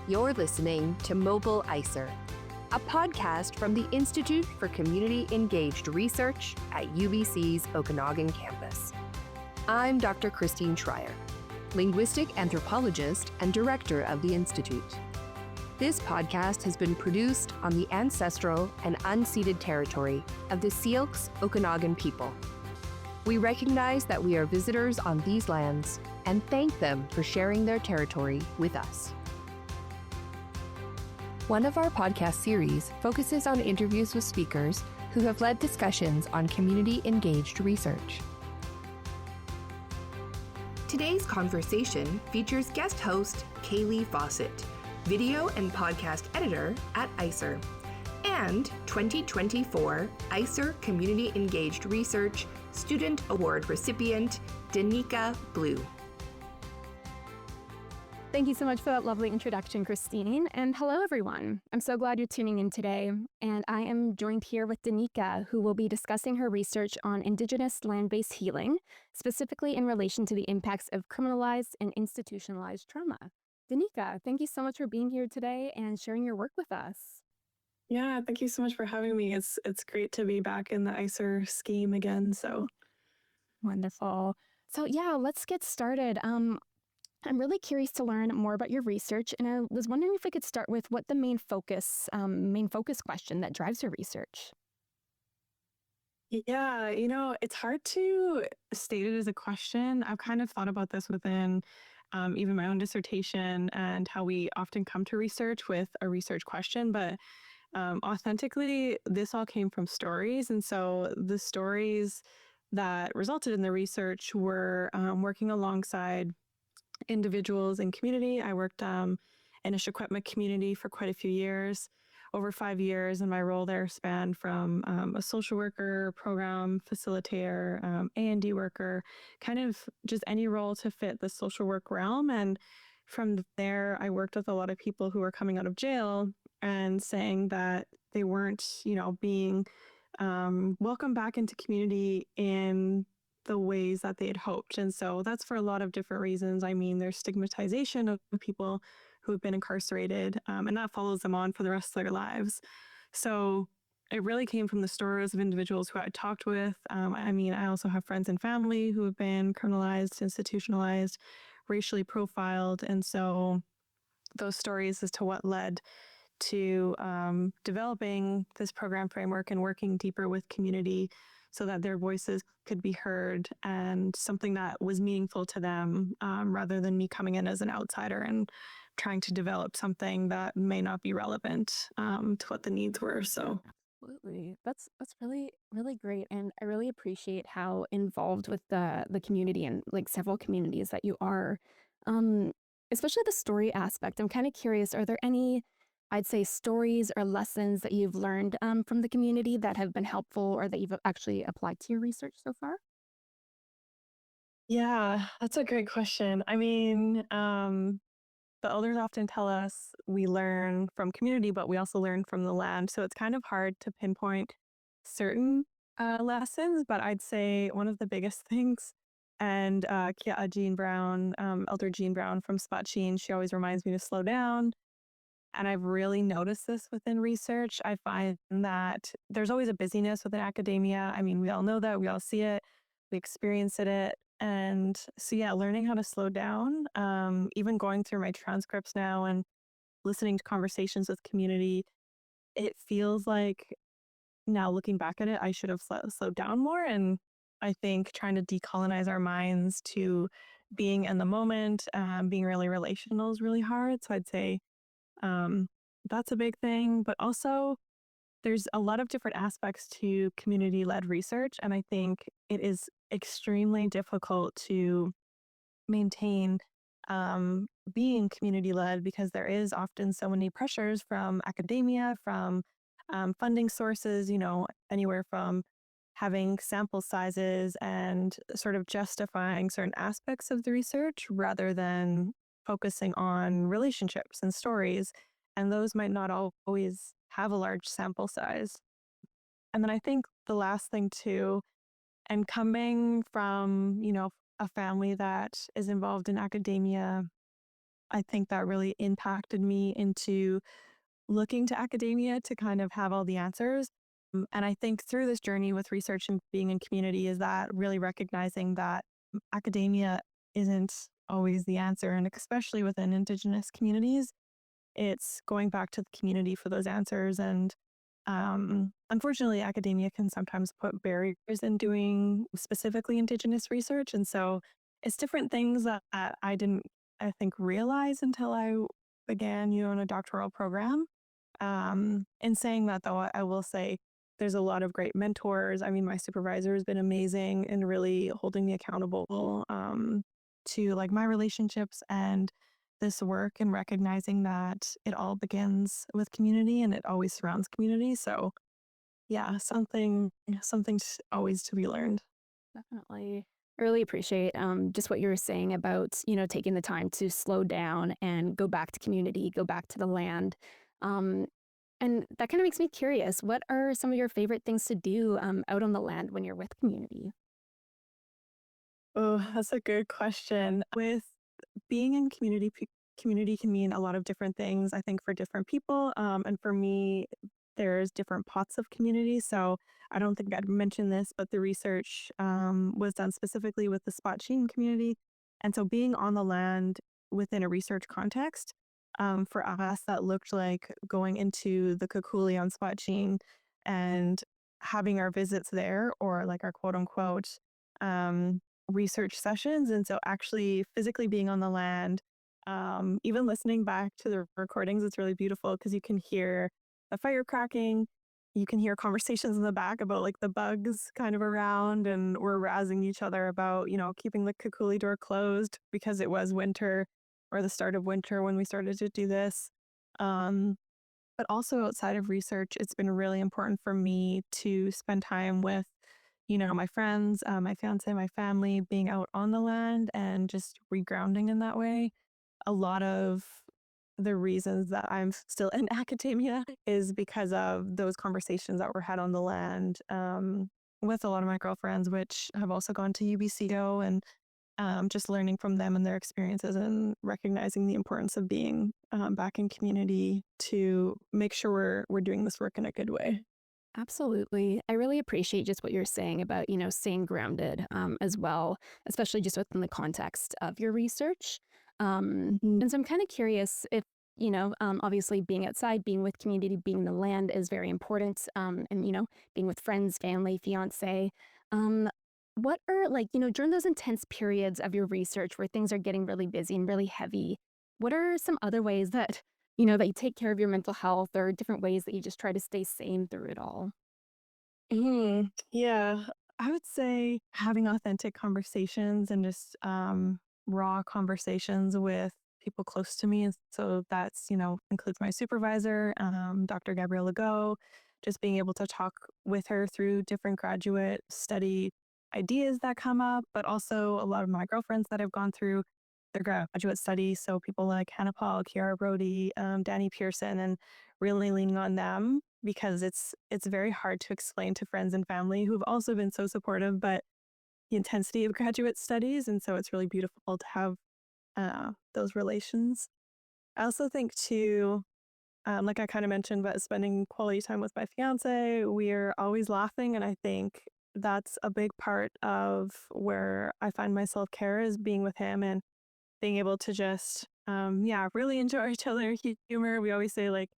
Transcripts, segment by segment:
You're listening to Mobile ICER, a podcast from the Institute for Community Engaged Research at UBC's Okanagan campus. I'm Dr. Christine Schreier, linguistic anthropologist and director of the Institute. This podcast has been produced on the ancestral and unceded territory of the Syilx Okanagan people. We recognize that we are visitors on these lands and thank them for sharing their territory with us. One of our podcast series focuses on interviews with speakers who have led discussions on community-engaged research. Today's conversation features guest host Kailee Fawcett, video and podcast editor at ICER, and 2024 ICER Community Engaged Research Student Award recipient Denica Bleau. Thank you so much for that lovely introduction, Christine. And hello, everyone. I'm so glad you're tuning in today. And I am joined here with Denica, who will be discussing her research on Indigenous land-based healing, specifically in relation to the impacts of criminalized and institutionalized trauma. Denica, thank you so much for being here today and sharing your work with us. Yeah, thank you so much for having me. It's great to be back in the ICER scheme again. So wonderful. So yeah, let's get started. I'm really curious to learn more about your research, and I was wondering if we could start with what the main focus question that drives your research. yeah, it's hard to state it as a question. I've kind of thought about this within even my own dissertation and how we often come to research with a research question, but authentically, this all came from stories. And so the stories that resulted in the research were working alongside individuals in community. I worked in a Secwepemc community for quite a few years, over 5 years, and my role there spanned from a social worker, program facilitator, A&D worker, kind of just any role to fit the social work realm. And from there, I worked with a lot of people who were coming out of jail and saying that they weren't, being welcomed back into community in the ways that they had hoped. And so that's for a lot of different reasons. I mean, there's stigmatization of people who have been incarcerated, and that follows them on for the rest of their lives. So it really came from the stories of individuals who I talked with. I also have friends and family who have been criminalized, institutionalized, racially profiled. And so those stories as to what led to developing this program framework and working deeper with community so that their voices could be heard and something that was meaningful to them, rather than me coming in as an outsider and trying to develop something that may not be relevant to what the needs were. So absolutely, that's really, really great, and I really appreciate how involved with the community and like several communities that you are, especially the story aspect. I'm kind of curious, are there any, I'd say, stories or lessons that you've learned from the community that have been helpful or that you've actually applied to your research so far? yeah, that's a great question. I mean, the elders often tell us we learn from community, but we also learn from the land. So it's kind of hard to pinpoint certain lessons, but I'd say one of the biggest things, and Kia Jean Brown, Elder Jean Brown from Spot Sheen, she always reminds me to slow down. And I've really noticed this within research. I find that there's always a busyness within academia. I mean, we all know that, we all see it, we experience it. And so, yeah, learning how to slow down, even going through my transcripts now and listening to conversations with community, it feels like now looking back at it, I should have slowed down more. And I think trying to decolonize our minds to being in the moment, being really relational is really hard. So I'd say that's a big thing, but also there's a lot of different aspects to community-led research, and I think it is extremely difficult to maintain being community-led because there is often so many pressures from academia, from funding sources, anywhere from having sample sizes and sort of justifying certain aspects of the research rather than focusing on relationships and stories. And those might not always have a large sample size. And then I think the last thing too, and coming from, a family that is involved in academia I think that really impacted me into looking to academia to kind of have all the answers. And I think through this journey with research and being in community is that really recognizing that academia isn't always the answer. And especially within Indigenous communities, it's going back to the community for those answers. And unfortunately, academia can sometimes put barriers in doing specifically Indigenous research. And so it's different things that I didn't, I think, realize until I began, in a doctoral program. In saying that, though, I will say there's a lot of great mentors. I mean, my supervisor has been amazing in really holding me accountable to like my relationships and this work and recognizing that it all begins with community and it always surrounds community. So yeah, something's always to be learned. Definitely. I really appreciate just what you were saying about, taking the time to slow down and go back to community, go back to the land. Um, and that kind of makes me curious. What are some of your favorite things to do out on the land when you're with community? Oh, that's a good question. With being in community, community can mean a lot of different things, I think, for different people. And for me, there's different pots of community. So I don't think I'd mentioned this, but the research was done specifically with the Spotcheen community. And so being on the land within a research context, for us, that looked like going into the Kukuli on Spotcheen and having our visits there, or like our quote unquote um, research sessions. And so actually physically being on the land, even listening back to the recordings, it's really beautiful because you can hear the fire cracking. You can hear conversations in the back about like the bugs kind of around, and we're razzing each other about, keeping the Kukuli door closed because it was winter or the start of winter when we started to do this. Um, but also outside of research, it's been really important for me to spend time with, my friends, my fiance, my family, being out on the land and just regrounding in that way. A lot of the reasons that I'm still in academia is because of those conversations that were had on the land with a lot of my girlfriends, which have also gone to UBCO, and just learning from them and their experiences and recognizing the importance of being back in community to make sure we're doing this work in a good way. Absolutely. I really appreciate just what you're saying about, staying grounded as well, especially just within the context of your research. Mhm. And so I'm kind of curious if, obviously being outside, being with community, being in the land is very important. And, being with friends, family, fiance. Um, what are like, during those intense periods of your research where things are getting really busy and really heavy, what are some other ways that that you take care of your mental health or different ways that you just try to stay sane through it all? Yeah, I would say having authentic conversations and just raw conversations with people close to me. And so that's, includes my supervisor, Dr. Gabrielle Legault, just being able to talk with her through different graduate study ideas that come up, but also a lot of my girlfriends that have gone through their graduate study. So people like Hannah Paul, Kiara Brody, Danny Pearson, and really leaning on them because it's very hard to explain to friends and family who've also been so supportive, but the intensity of graduate studies, and so it's really beautiful to have those relations. I also think too, like I kind of mentioned, but spending quality time with my fiance, we're always laughing, and I think that's a big part of where I find my self care is being with him and being able to just yeah, really enjoy each other humor. We always say like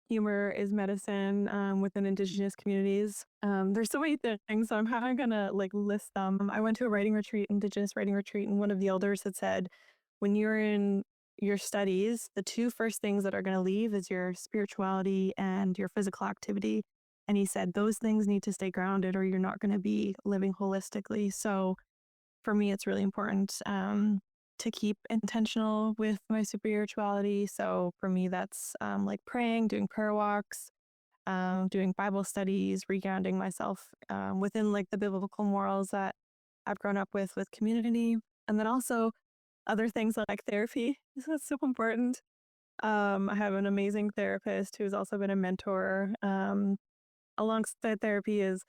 humor is medicine within Indigenous communities. There's so many things, so I'm kind of gonna like list them. I went to a writing retreat, Indigenous writing retreat, and one of the elders had said, when you're in your studies, the two first things that are going to leave is your spirituality and your physical activity. And he said those things need to stay grounded, or you're not going to be living holistically. So for me, it's really important to keep intentional with my spirituality. So for me, that's like praying, doing prayer walks, doing Bible studies, regrounding myself within like the biblical morals that I've grown up with community. And then also other things like therapy. That's so important. I have an amazing therapist who's also been a mentor. Alongside therapy is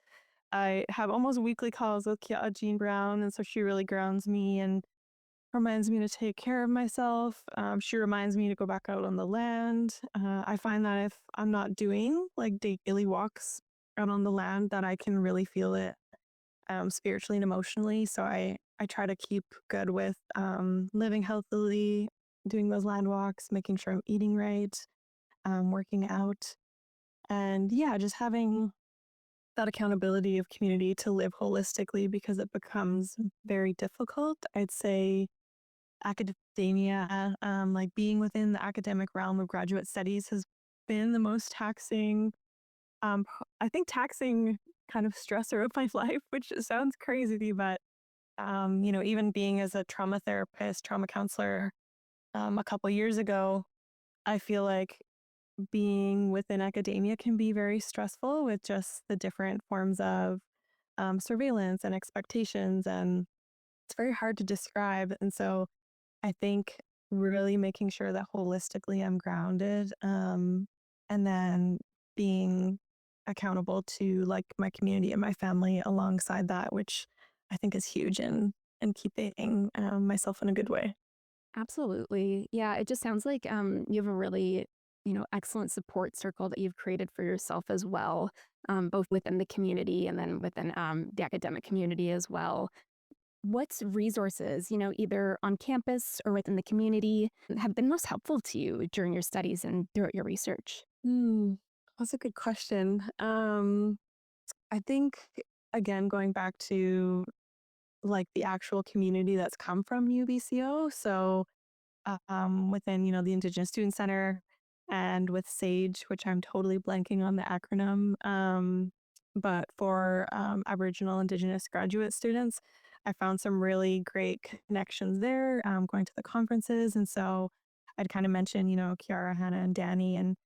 I have almost weekly calls with Jean Brown, and so she really grounds me. And reminds me to take care of myself. She reminds me to go back out on the land. I find that if I'm not doing like daily walks out on the land, that I can really feel it spiritually and emotionally. So I try to keep good with living healthily, doing those land walks, making sure I'm eating right, working out, and yeah, just having that accountability of community to live holistically because it becomes very difficult. I'd say academia, like being within the academic realm of graduate studies has been the most taxing, I think taxing kind of stressor of my life, which sounds crazy, but even being as a trauma therapist, trauma counselor, a couple years ago, I feel like being within academia can be very stressful with just the different forms of surveillance and expectations, and it's very hard to describe. And so I think really making sure that holistically I'm grounded, and then being accountable to like my community and my family alongside that, which I think is huge in keeping myself in a good way. Absolutely. Yeah, it just sounds like you have a really, excellent support circle that you've created for yourself as well, both within the community and then within the academic community as well. What's resources, either on campus or within the community, have been most helpful to you during your studies and throughout your research? Hmm, that's a good question. I think again going back to like the actual community that's come from UBCO. So within, the Indigenous Student Center and with SAGE, which I'm totally blanking on the acronym. But for Aboriginal Indigenous graduate students, I found some really great connections there, going to the conferences. And so I'd kind of mention, Kiara, Hannah, and Danny, and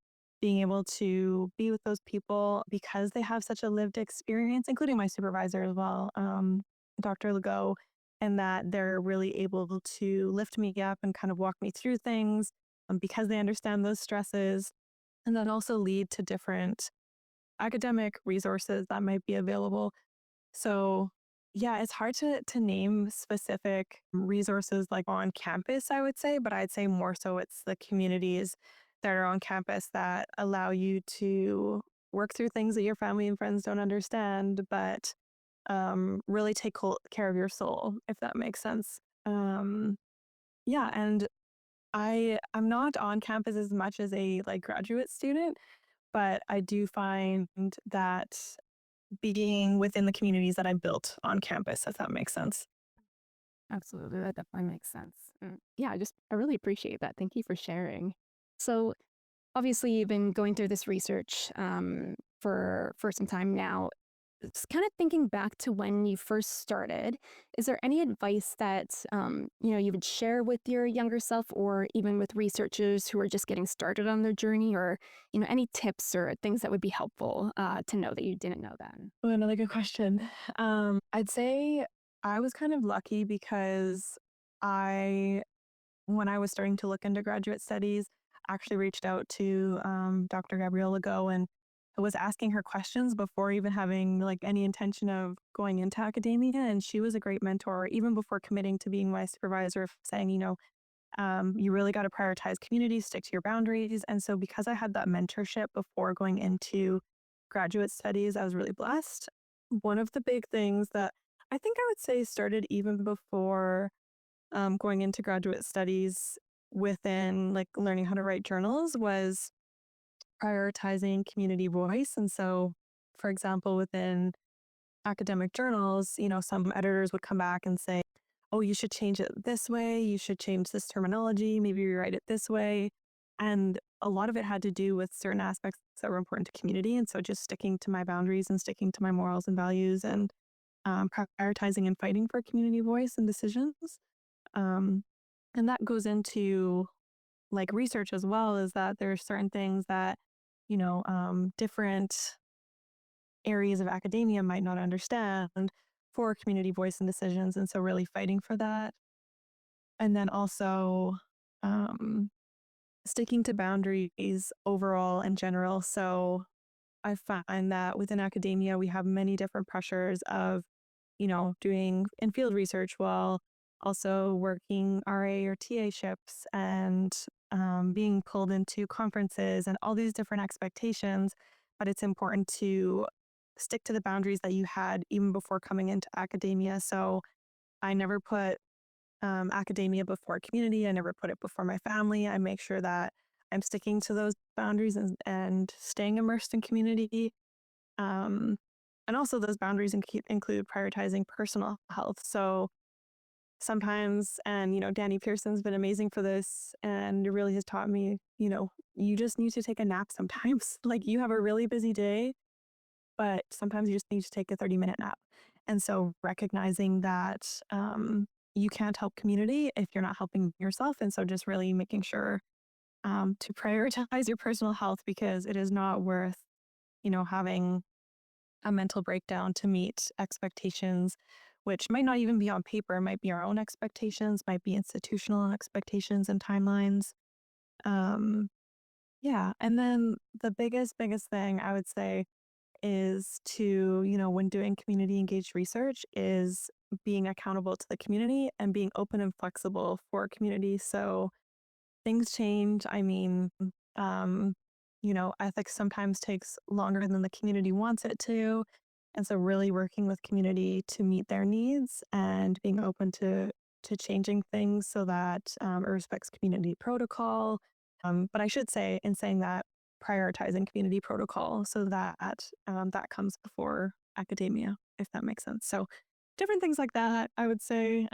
being able to be with those people because they have such a lived experience, including my supervisor as well, Dr. Legault, and that they're really able to lift me up and kind of walk me through things because they understand those stresses, and then also lead to different academic resources that might be available. So, yeah, it's hard to name specific resources like on campus, I would say, but I'd say more so it's the communities that are on campus that allow you to work through things that your family and friends don't understand, but really take care of your soul, if that makes sense. Yeah, and I'm not on campus as much as a like graduate student, but I do find that being within the communities that I built on campus, if that makes sense. Absolutely. That definitely makes sense. Yeah, I really appreciate that. Thank you for sharing. So, obviously, you've been going through this research for some time now. Just kind of thinking back to when you first started, is there any advice that you would share with your younger self, or even with researchers who are just getting started on their journey, or any tips or things that would be helpful to know that you didn't know then? Oh, another good question. I'd say I was kind of lucky because I, when I was starting to look into graduate studies, actually reached out to Dr. Gabrielle Legault and was asking her questions before even having like any intention of going into academia. And she was a great mentor, even before committing to being my supervisor, saying, you really got to prioritize community, stick to your boundaries. And so, because I had that mentorship before going into graduate studies, I was really blessed. One of the big things that I think I would say started even before going into graduate studies within like learning how to write journals was prioritizing community voice. And so, for example, within academic journals, some editors would come back and say, oh, you should change it this way. You should change this terminology. Maybe rewrite it this way. And a lot of it had to do with certain aspects that were important to community. And so just sticking to my boundaries and sticking to my morals and values, and prioritizing and fighting for community voice and decisions. Um, and that goes into like research as well, is that there are certain things that, different areas of academia might not understand for community voice and decisions. And so really fighting for that. And then also um, sticking to boundaries overall in general. So I find that within academia, we have many different pressures of, doing in field research. Well, also working RA or TA ships and being pulled into conferences and all these different expectations. But it's important to stick to the boundaries that you had even before coming into academia. So I never put academia before community. I never put it before my family. I make sure that I'm sticking to those boundaries and staying immersed in community. Um, and also, those boundaries include prioritizing personal health. So sometimes, and Danny Pearson's been amazing for this, and it really has taught me, you just need to take a nap sometimes. Like, you have a really busy day, but sometimes you just need to take a 30-minute nap. And so recognizing that you can't help community if you're not helping yourself. And so just really making sure to prioritize your personal health, because it is not worth, having a mental breakdown to meet expectations, which might not even be on paper, might be our own expectations, might be institutional expectations and timelines. Um, yeah. And then the biggest thing I would say is to, when doing community engaged research, is being accountable to the community and being open and flexible for community. So things change. I mean, um, ethics sometimes takes longer than the community wants it to. And so really working with community to meet their needs and being open to changing things so that it respects community protocol. But I should say, in saying that, prioritizing community protocol so that that comes before academia, if that makes sense. So different things like that, I would say.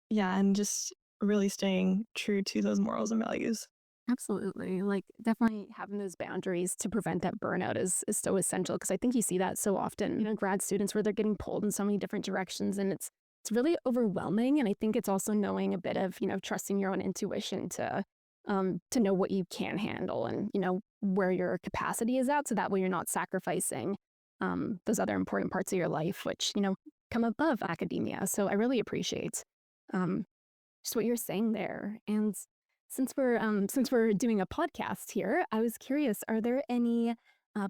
Yeah, and just really staying true to those morals and values. Absolutely. Like definitely having those boundaries to prevent that burnout is so essential, because I think you see that so often, grad students where they're getting pulled in so many different directions, and it's really overwhelming. And I think it's also knowing a bit of, trusting your own intuition to know what you can handle and, where your capacity is at. So that way you're not sacrificing those other important parts of your life, which, come above academia. So I really appreciate um, just what you're saying there. And since we're doing a podcast here, I was curious, are there any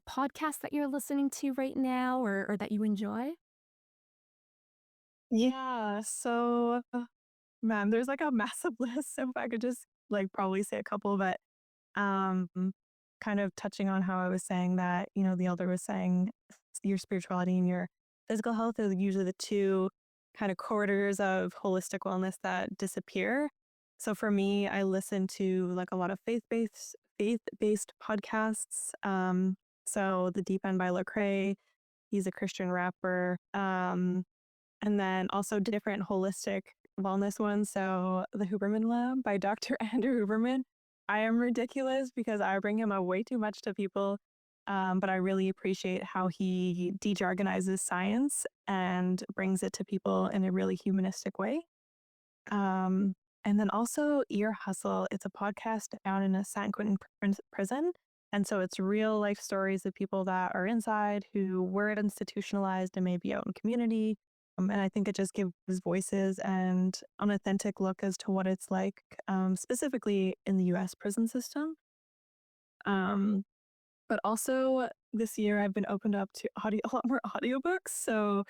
podcasts that you're listening to right now, or that you enjoy? Yeah, so man, there's like a massive list. So if I could just like probably say a couple, but um, kind of touching on how I was saying that, the elder was saying your spirituality and your physical health is usually the two kind of corridors of holistic wellness that disappear. So for me, I listen to like a lot of faith-based podcasts. So The Deep End by Lecrae, he's a Christian rapper. And then also different holistic wellness ones. So The Huberman Lab by Dr. Andrew Huberman. I am ridiculous because I bring him up way too much to people. But I really appreciate how he de-jargonizes science and brings it to people in a really humanistic way. And then also Ear Hustle. It's a podcast down in a San Quentin prison. And so it's real life stories of people that are inside who were institutionalized and maybe out in community. And I think it just gives voices and an authentic look as to what it's like, specifically in the US prison system. Um, but also this year I've been opened up to a lot more audiobooks. So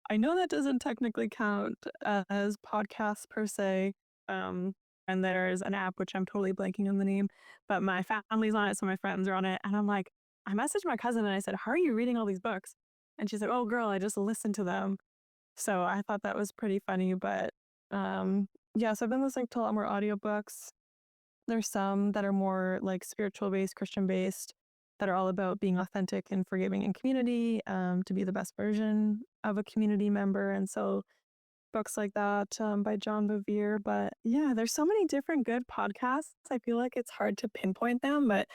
I know that doesn't technically count as podcasts per se. Um, and there's an app, which I'm totally blanking on the name, but my family's on it. So my friends are on it. And I'm like, I messaged my cousin and I said, how are you reading all these books? And she's like, oh, girl, I just listened to them. So I thought that was pretty funny. But yeah, so I've been listening to a lot more audiobooks. There's some that are more like spiritual based, Christian based, that are all about being authentic and forgiving in community, to be the best version of a community member. And so books like that by John Bevere. But yeah, there's so many different good podcasts. I feel like it's hard to pinpoint them, but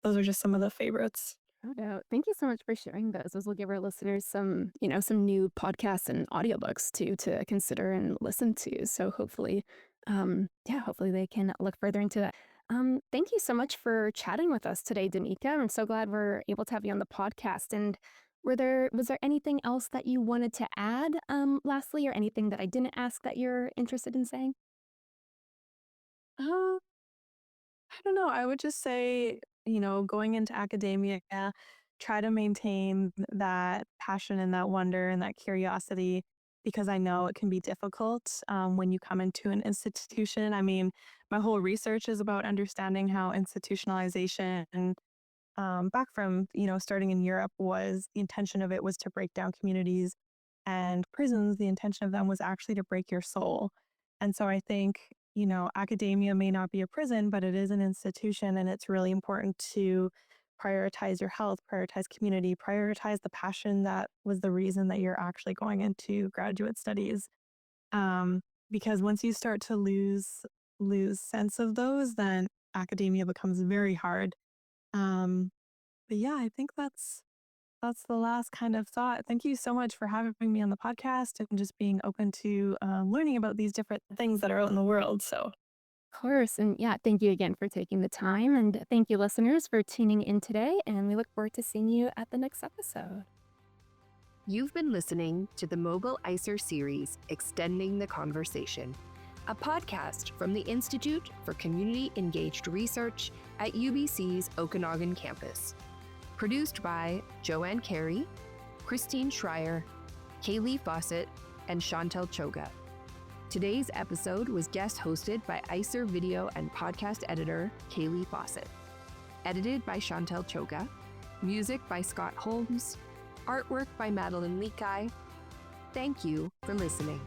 those are just some of the favorites. No doubt. Thank you so much for sharing those. Those will give our listeners some new podcasts and audiobooks to consider and listen to. So hopefully, hopefully they can look further into that. Thank you so much for chatting with us today, Denica. I'm so glad we're able to have you on the podcast. And was there anything else that you wanted to add, lastly, or anything that I didn't ask that you're interested in saying? Uh, I don't know. I would just say, going into academia, try to maintain that passion and that wonder and that curiosity, because I know it can be difficult when you come into an institution. I mean, my whole research is about understanding how institutionalization, back from, starting in Europe, was the intention of it was to break down communities, and prisons, the intention of them was actually to break your soul. And so I think, academia may not be a prison, but it is an institution, and it's really important to prioritize your health, prioritize community, prioritize the passion that was the reason that you're actually going into graduate studies. Um, because once you start to lose sense of those, then academia becomes very hard. Um, but yeah, I think that's the last kind of thought. Thank you so much for having me on the podcast and just being open to learning about these different things that are out in the world. So, Of course. And yeah, thank you again for taking the time. And thank you, listeners, for tuning in today. And we look forward to seeing you at the next episode. You've been listening to the Mobile ICER series, Extending the Conversation, a podcast from the Institute for Community Engaged Research at UBC's Okanagan campus. Produced by Joanne Carey, Christine Schreier, Kailee Fawcett, and Chantel Choga. Today's episode was guest hosted by ICER video and podcast editor Kailee Fawcett. Edited by Chantel Choga. Music by Scott Holmes. Artwork by Madeline Leakai. Thank you for listening.